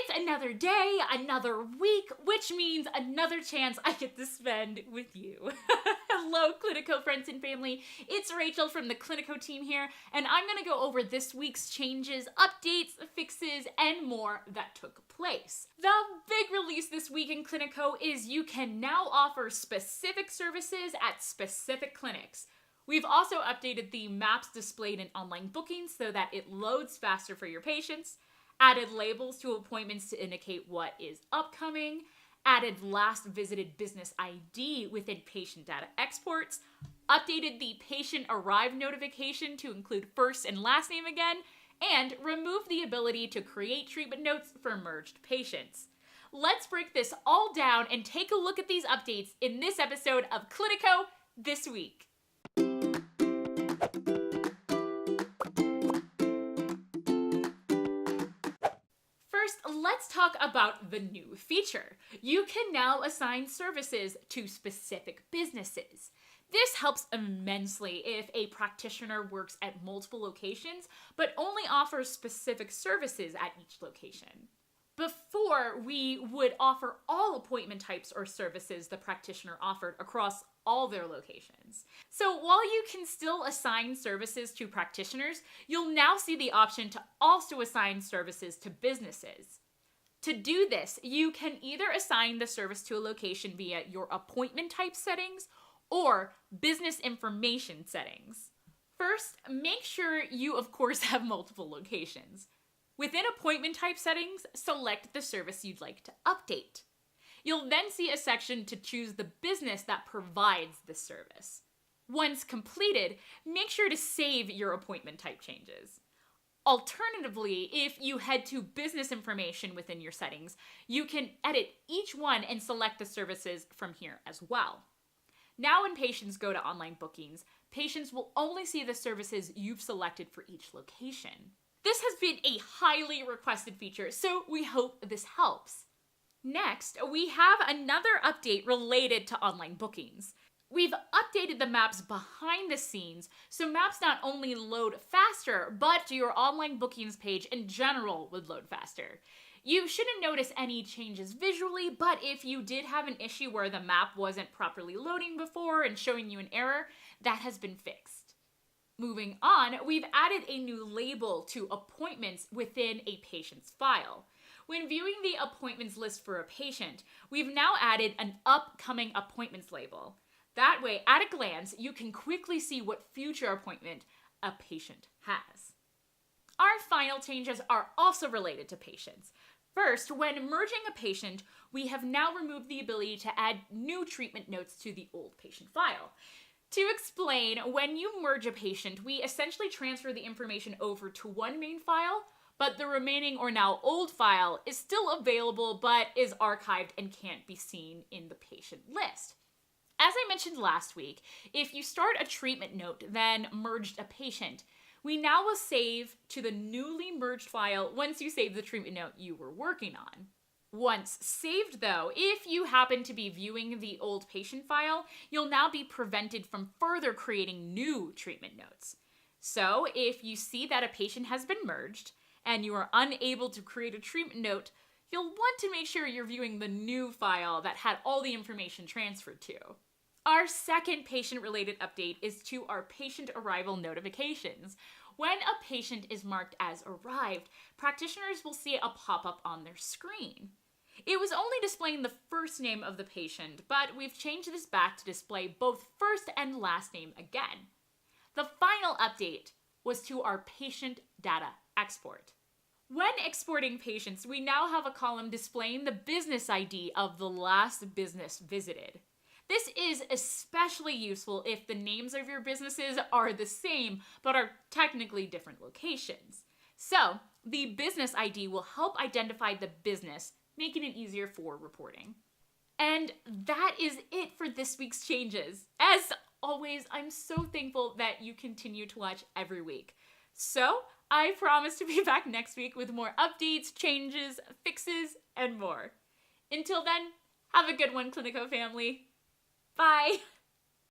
It's another day, another week, which means another chance I get to spend with you. Hello, Cliniko friends and family. It's Rachel from the Cliniko team here, and I'm going to go over this week's changes, updates, fixes, and more that took place. The big release this week in Cliniko is you can now offer specific services at specific clinics. We've also updated the maps displayed in online bookings so that it loads faster for your patients, added labels to appointments to indicate what is upcoming, added last visited business ID within patient data exports, updated the patient arrived notification to include first and last name again, and removed the ability to create treatment notes for merged patients. Let's break this all down and take a look at these updates in this episode of Cliniko This Week. Let's talk about the new feature. You can now assign services to specific businesses. This helps immensely if a practitioner works at multiple locations, but only offers specific services at each location. Before, we would offer all appointment types or services the practitioner offered across all their locations. So while you can still assign services to practitioners, you'll now see the option to also assign services to businesses. To do this, you can either assign the service to a location via your appointment type settings or business information settings. First, make sure you, of course, have multiple locations. Within appointment type settings, select the service you'd like to update. You'll then see a section to choose the business that provides the service. Once completed, make sure to save your appointment type changes. Alternatively, if you head to business information within your settings, you can edit each one and select the services from here as well. Now when patients go to online bookings, patients will only see the services you've selected for each location. This has been a highly requested feature, so we hope this helps. Next, we have another update related to online bookings. We've updated the maps behind the scenes, so maps not only load faster, but your online bookings page in general would load faster. You shouldn't notice any changes visually, but if you did have an issue where the map wasn't properly loading before and showing you an error, that has been fixed. Moving on, we've added a new label to appointments within a patient's file. When viewing the appointments list for a patient, we've now added an upcoming appointments label. That way, at a glance, you can quickly see what future appointment a patient has. Our final changes are also related to patients. First, when merging a patient, we have now removed the ability to add new treatment notes to the old patient file. To explain, when you merge a patient, we essentially transfer the information over to one main file, but the remaining or now old file is still available but is archived and can't be seen in the patient list. As I mentioned last week, if you start a treatment note, then merged a patient, we now will save to the newly merged file once you save the treatment note you were working on. Once saved though, if you happen to be viewing the old patient file, you'll now be prevented from further creating new treatment notes. So if you see that a patient has been merged and you are unable to create a treatment note, you'll want to make sure you're viewing the new file that had all the information transferred to. Our second patient-related update is to our patient arrival notifications. When a patient is marked as arrived, practitioners will see a pop-up on their screen. It was only displaying the first name of the patient, but we've changed this back to display both first and last name again. The final update was to our patient data export. When exporting patients, we now have a column displaying the business ID of the last business visited. This is especially useful if the names of your businesses are the same, but are technically different locations. So, the business ID will help identify the business, making it easier for reporting. And that is it for this week's changes. As always, I'm so thankful that you continue to watch every week. So, I promise to be back next week with more updates, changes, fixes, and more. Until then, have a good one, Cliniko family. Bye!